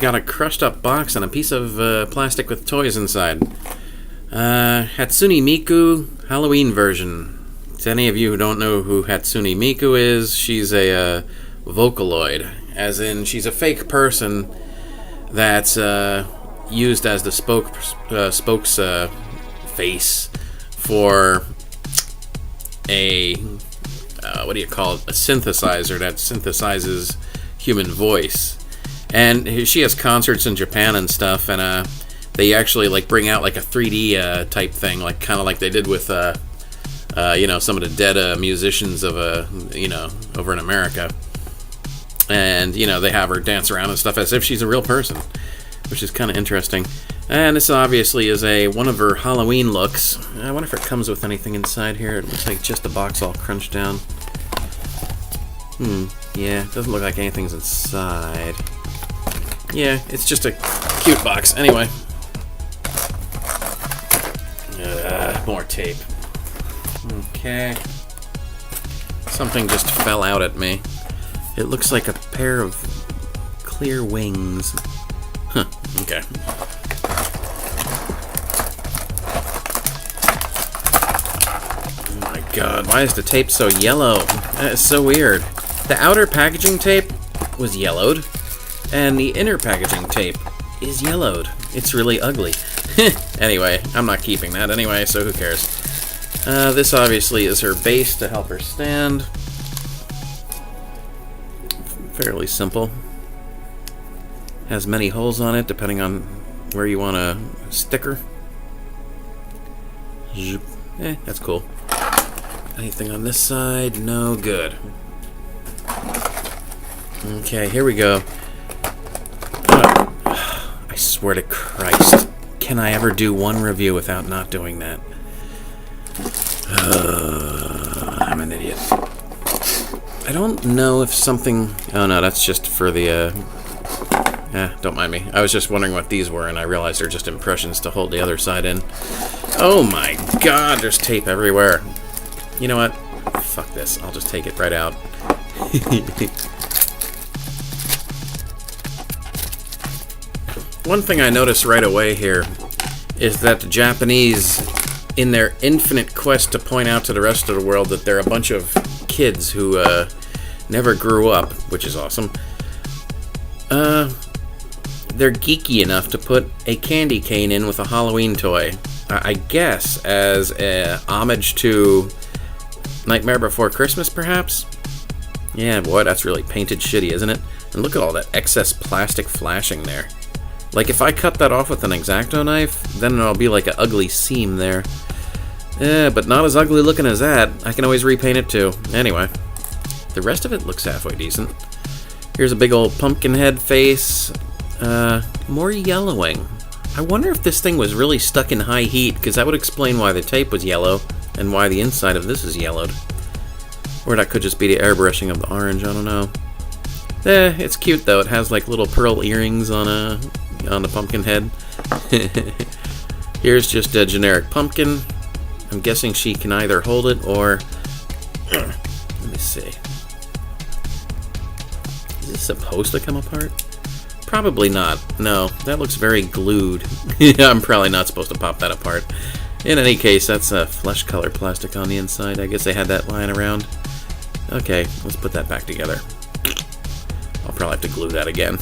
got a crushed up box and a piece of plastic with toys inside. Hatsune Miku Halloween version. To any of you who don't know who Hatsune Miku is, she's a Vocaloid, as in she's a fake person that's used as the spokes face for a what do you call it? A synthesizer that synthesizes human voice. And she has concerts in Japan and stuff, and they actually like bring out like a 3D type thing, like kind of like they did with some of the dead musicians of over in America. And they have her dance around and stuff as if she's a real person, which is kind of interesting. And this obviously is one of her Halloween looks. I wonder if it comes with anything inside here. It looks like just a box all crunched down. Yeah, it doesn't look like anything's inside. Yeah, it's just a cute box. Anyway. More tape. Okay. Something just fell out at me. It looks like a pair of clear wings. Huh, okay. Oh my god, why is the tape so yellow? That is so weird. The outer packaging tape was yellowed, and the inner packaging tape is yellowed. It's really ugly. Anyway, I'm not keeping that anyway, so who cares? This obviously is her base to help her stand. Fairly simple. Has many holes on it, depending on where you want to stick her. That's cool. Anything on this side? No good. Okay, here we go. I swear to Christ. Can I ever do one review without not doing that? I'm an idiot. I don't know if something... Oh no, that's just for the... don't mind me. I was just wondering what these were, and I realized they're just impressions to hold the other side in. Oh my god, there's tape everywhere. You know what? Fuck this. I'll just take it right out. One thing I noticed right away here is that the Japanese, in their infinite quest to point out to the rest of the world that they're a bunch of kids who never grew up, which is awesome, they're geeky enough to put a candy cane in with a Halloween toy. I guess as a homage to Nightmare Before Christmas, perhaps? Yeah, boy, that's really painted shitty, isn't it? And look at all that excess plastic flashing there. Like, if I cut that off with an X-Acto knife, then it'll be like an ugly seam there. But not as ugly looking as that. I can always repaint it too. Anyway, the rest of it looks halfway decent. Here's a big old pumpkin head face. More yellowing. I wonder if this thing was really stuck in high heat, because that would explain why the tape was yellow, and why the inside of this is yellowed. Or that could just be the airbrushing of the orange, I don't know. It's cute though. It has like little pearl earrings on the pumpkin head. Here's just a generic pumpkin. I'm guessing she can either hold it or... Let me see. Is this supposed to come apart? Probably not. No, that looks very glued. I'm probably not supposed to pop that apart. In any case, that's a flesh color plastic on the inside. I guess they had that lying around. Okay, let's put that back together. I'll probably have to glue that again.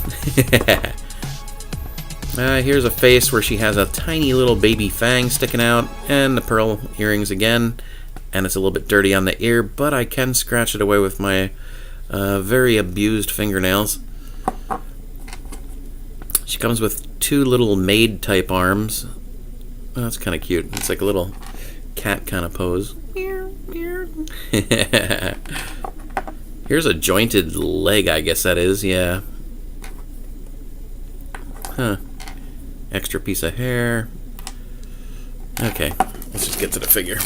Here's a face where she has a tiny little baby fang sticking out, and the pearl earrings again, and it's a little bit dirty on the ear, but I can scratch it away with my very abused fingernails. She comes with two little maid-type arms. Oh, that's kind of cute. It's like a little cat kind of pose. Here's a jointed leg, I guess that is, yeah. Huh. Extra piece of hair. Okay, let's just get to the figure.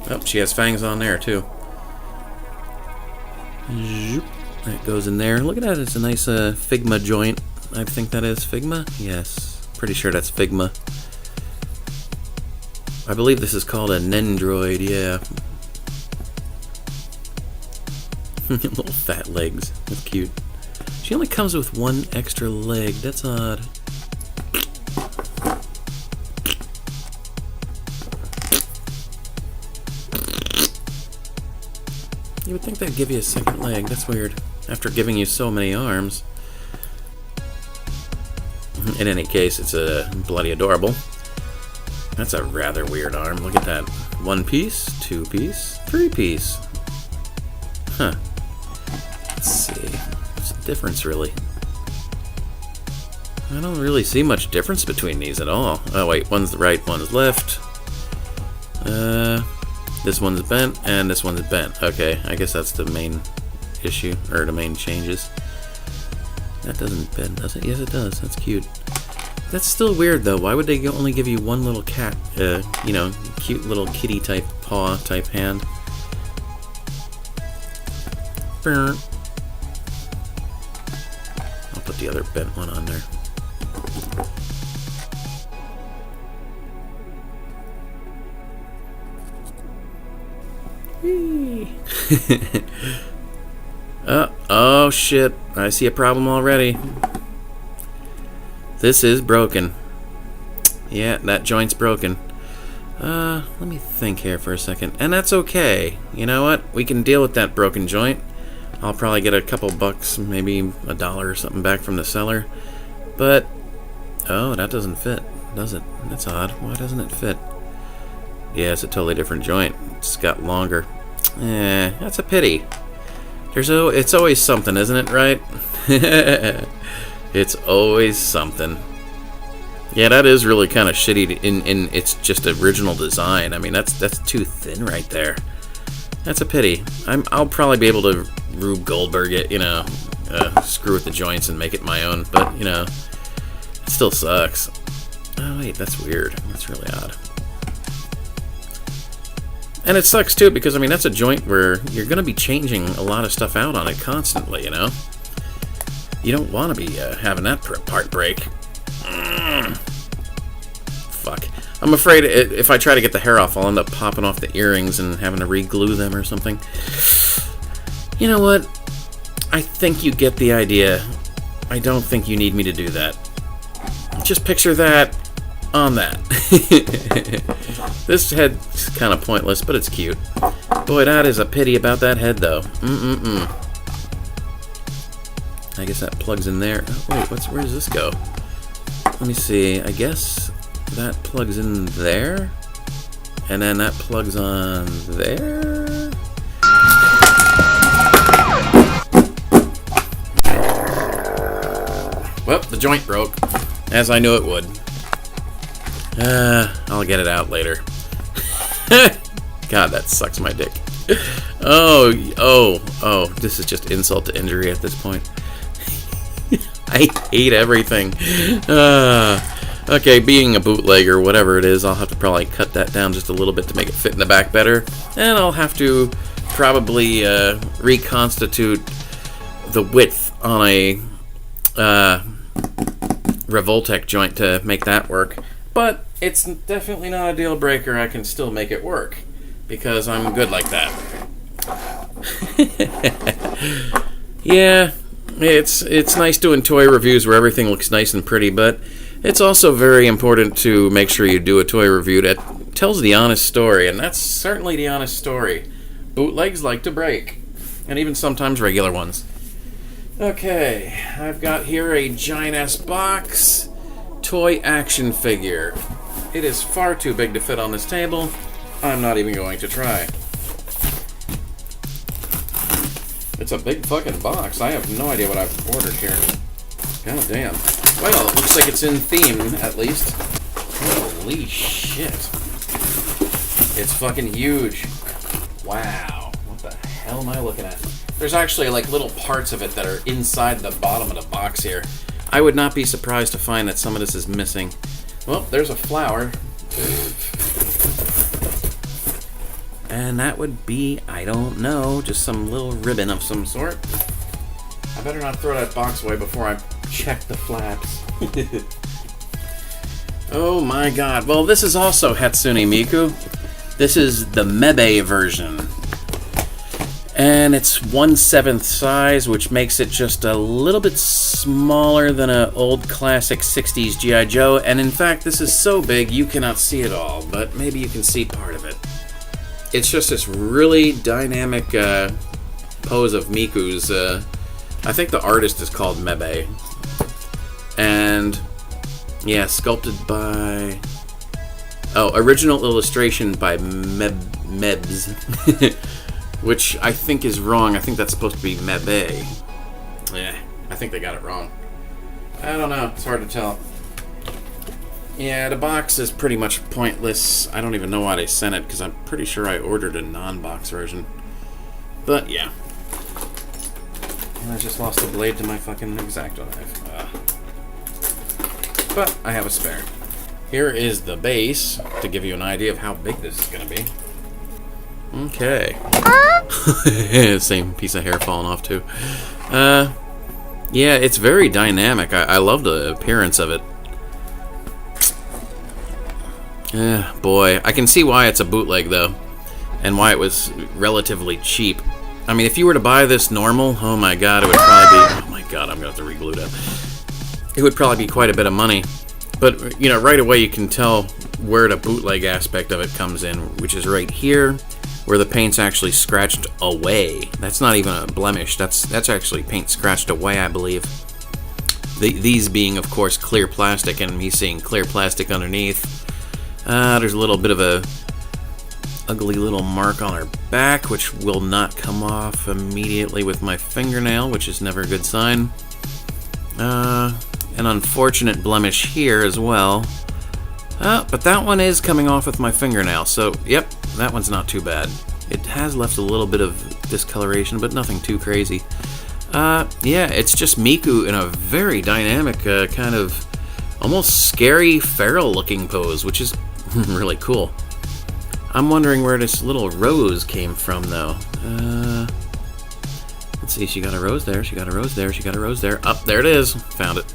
Oh, she has fangs on there, too. That goes in there. Look at that, it's a nice Figma joint. I think that is Figma? Yes, pretty sure that's Figma. I believe this is called a Nendroid, yeah. Little fat legs. That's cute. She only comes with one extra leg. That's odd. You would think they'd give you a second leg. That's weird. After giving you so many arms. In any case, it's bloody adorable. That's a rather weird arm. Look at that. 1 piece, 2 piece, 3 piece. Huh. Let's see. What's the difference, really? I don't really see much difference between these at all. Oh, wait. One's right, one's left. This one's bent, and this one's bent. Okay, I guess that's the main issue, or the main changes. That doesn't bend, does it? Yes, it does. That's cute. That's still weird, though. Why would they only give you one little cat, you know, cute little kitty-type paw-type hand? I'll put the other bent one on there. Oh shit, I see a problem already. This is broken. Yeah, that joint's broken. Let me think here for a second. And that's okay. You know what? We can deal with that broken joint. I'll probably get a couple bucks, maybe $1 or something back from the seller. But, oh, that doesn't fit, does it? That's odd. Why doesn't it fit? Yeah, it's a totally different joint. It's got longer. That's a pity. It's always something, isn't it, right? It's always something. Yeah, that is really kind of shitty in its just original design. I mean, that's too thin right there. That's a pity. I'll probably be able to Rube Goldberg it, you know, screw with the joints and make it my own. But you know, it still sucks. Oh wait, that's weird. That's really odd. And it sucks too because I mean that's a joint where you're going to be changing a lot of stuff out on it constantly. You know, you don't want to be having that part break. Fuck. I'm afraid if I try to get the hair off, I'll end up popping off the earrings and having to re-glue them or something. You know what? I think you get the idea. I don't think you need me to do that. Just picture that on that. This head's kind of pointless, but it's cute. Boy, that is a pity about that head, though. I guess that plugs in there. Oh, wait, where does this go? Let me see. I guess that plugs in there. And then that plugs on there. Well, the joint broke. As I knew it would. I'll get it out later. God, that sucks my dick. Oh, this is just insult to injury at this point. I hate everything. Okay, being a bootleg or whatever it is, I'll have to probably cut that down just a little bit to make it fit in the back better. And I'll have to probably reconstitute the width on a Revoltech joint to make that work. But it's definitely not a deal breaker. I can still make it work because I'm good like that. Yeah, it's nice doing toy reviews where everything looks nice and pretty, but it's also very important to make sure you do a toy review that tells the honest story, and that's certainly the honest story. Bootlegs like to break, and even sometimes regular ones. Okay, I've got here a giant-ass box toy action figure. It is far too big to fit on this table. I'm not even going to try. It's a big fucking box. I have no idea what I've ordered here. God damn. Well, it looks like it's in theme, at least. Holy shit. It's fucking huge. Wow. What the hell am I looking at? There's actually like little parts of it that are inside the bottom of the box here. I would not be surprised to find that some of this is missing. Well, there's a flower. And that would be, I don't know, just some little ribbon of some sort. I better not throw that box away before I check the flaps. Oh my god. Well, this is also Hatsune Miku. This is the Mebe version. And it's 1/7 size, which makes it just a little bit smaller than an old classic 60s G.I. Joe. And in fact, this is so big you cannot see it all, but maybe you can see part of it. It's just this really dynamic pose of Miku's. I think the artist is called Mebe. And yeah, sculpted by... Oh, original illustration by Mebs. Which I think is wrong. I think that's supposed to be Mebe. Yeah, I think they got it wrong. I don't know. It's hard to tell. Yeah, the box is pretty much pointless. I don't even know why they sent it, because I'm pretty sure I ordered a non-box version. But, yeah. And I just lost the blade to my fucking X-Acto knife. But I have a spare. Here is the base, to give you an idea of how big this is going to be. Okay. Same piece of hair falling off too. Yeah, it's very dynamic. I love the appearance of it. Boy, I can see why it's a bootleg though, and why it was relatively cheap. I mean, if you were to buy this normal, oh my god, it would probably be... Oh my god, I'm gonna have to re-glue that. It would probably be quite a bit of money. But, you know, right away you can tell where the bootleg aspect of it comes in, which is right here, where the paint's actually scratched away. That's not even a blemish. That's actually paint scratched away, I believe. These being, of course, clear plastic, and me seeing clear plastic underneath. There's a little bit of a ugly little mark on her back, which will not come off immediately with my fingernail, which is never a good sign. An unfortunate blemish here as well. But that one is coming off with my fingernail, so yep, that one's not too bad. It has left a little bit of discoloration, but nothing too crazy. Yeah, it's just Miku in a very dynamic, kind of almost scary, feral-looking pose, which is really cool. I'm wondering where this little rose came from, though. Let's see, she got a rose there, she got a rose there, she got a rose there. Up, there it is. Found it.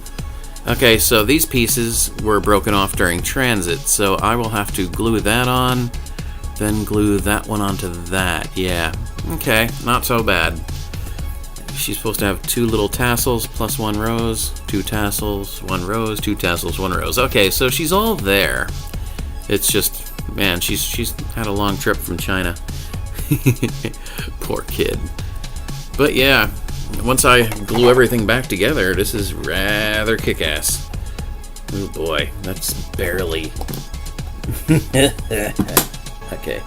Okay, so these pieces were broken off during transit, so I will have to glue that on, then glue that one onto that. Yeah, okay, not so bad. She's supposed to have 2 little tassels plus 1 rose, 2 tassels, 1 rose, 2 tassels, 1 rose. Okay, so she's all there. It's just, man, she's had a long trip from China. Poor kid. But yeah, once I glue everything back together, this is rather kick-ass. Oh boy, that's barely... Okay.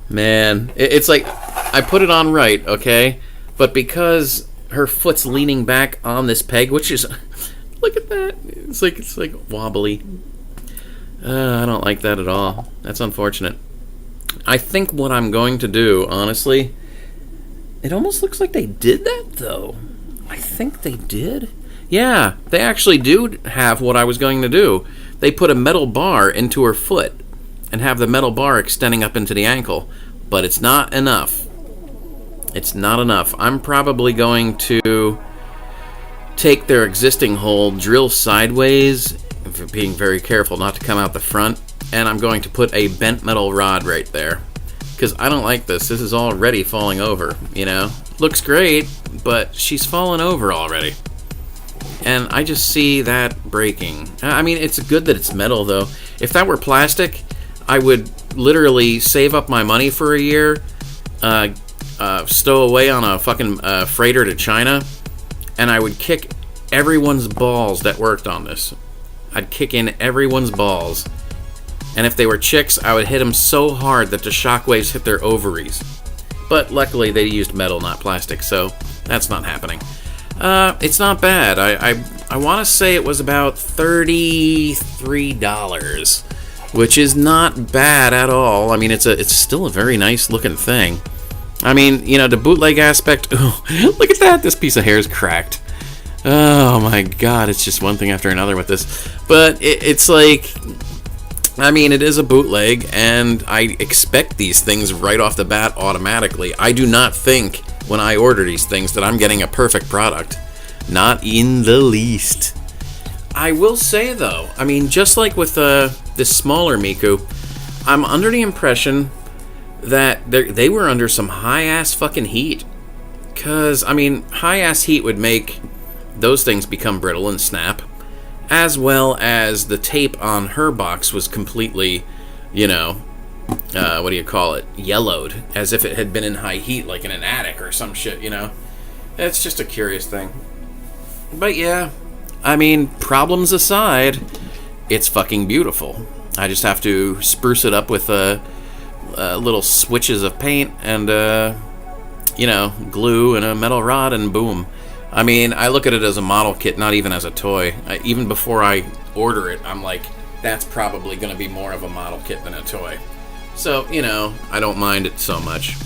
Man, it's like, I put it on right, okay? But because her foot's leaning back on this peg, which is... Look at that. It's like wobbly. I don't like that at all. That's unfortunate. I think what I'm going to do, honestly... It almost looks like they did that, though. I think they did. Yeah, they actually do have what I was going to do. They put a metal bar into her foot and have the metal bar extending up into the ankle. But it's not enough. It's not enough. I'm probably going to take their existing hole, drill sideways, being very careful not to come out the front, and I'm going to put a bent metal rod right there. Because I don't like this. This is already falling over, you know? Looks great, but she's fallen over already. And I just see that breaking. I mean, it's good that it's metal, though. If that were plastic, I would literally save up my money for a year, stow away on a fucking freighter to China, and I would kick everyone's balls that worked on this. I'd kick in everyone's balls. And if they were chicks, I would hit them so hard that the shockwaves hit their ovaries. But luckily, they used metal, not plastic, so that's not happening. It's not bad. I want to say it was about $33, which is not bad at all. I mean, it's still a very nice looking thing. I mean, you know, the bootleg aspect. Oh, look at that! This piece of hair is cracked. Oh my god! It's just one thing after another with this. But it's like. I mean, it is a bootleg, and I expect these things right off the bat automatically. I do not think, when I order these things, that I'm getting a perfect product. Not in the least. I will say, though, I mean, just like with this smaller Miku, I'm under the impression that they were under some high-ass fucking heat. Because, I mean, high-ass heat would make those things become brittle and snap, as well as the tape on her box was completely, you know, what do you call it, yellowed, as if it had been in high heat, like in an attic or some shit, you know? It's just a curious thing. But yeah, I mean, problems aside, it's fucking beautiful. I just have to spruce it up with little switches of paint and, you know, glue and a metal rod, and boom. I mean, I look at it as a model kit, not even as a toy. Even before I order it, I'm like, that's probably going to be more of a model kit than a toy. So, you know, I don't mind it so much.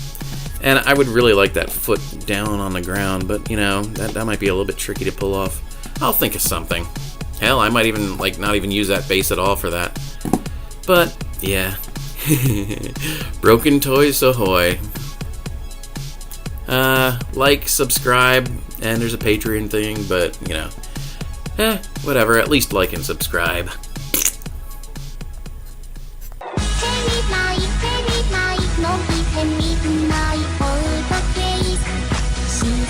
And I would really like that foot down on the ground, but, you know, that might be a little bit tricky to pull off. I'll think of something. Hell, I might even, like, not even use that base at all for that. But, yeah. Broken Toys ahoy. Like, subscribe, and there's a Patreon thing, but, you know, whatever, at least like and subscribe. She's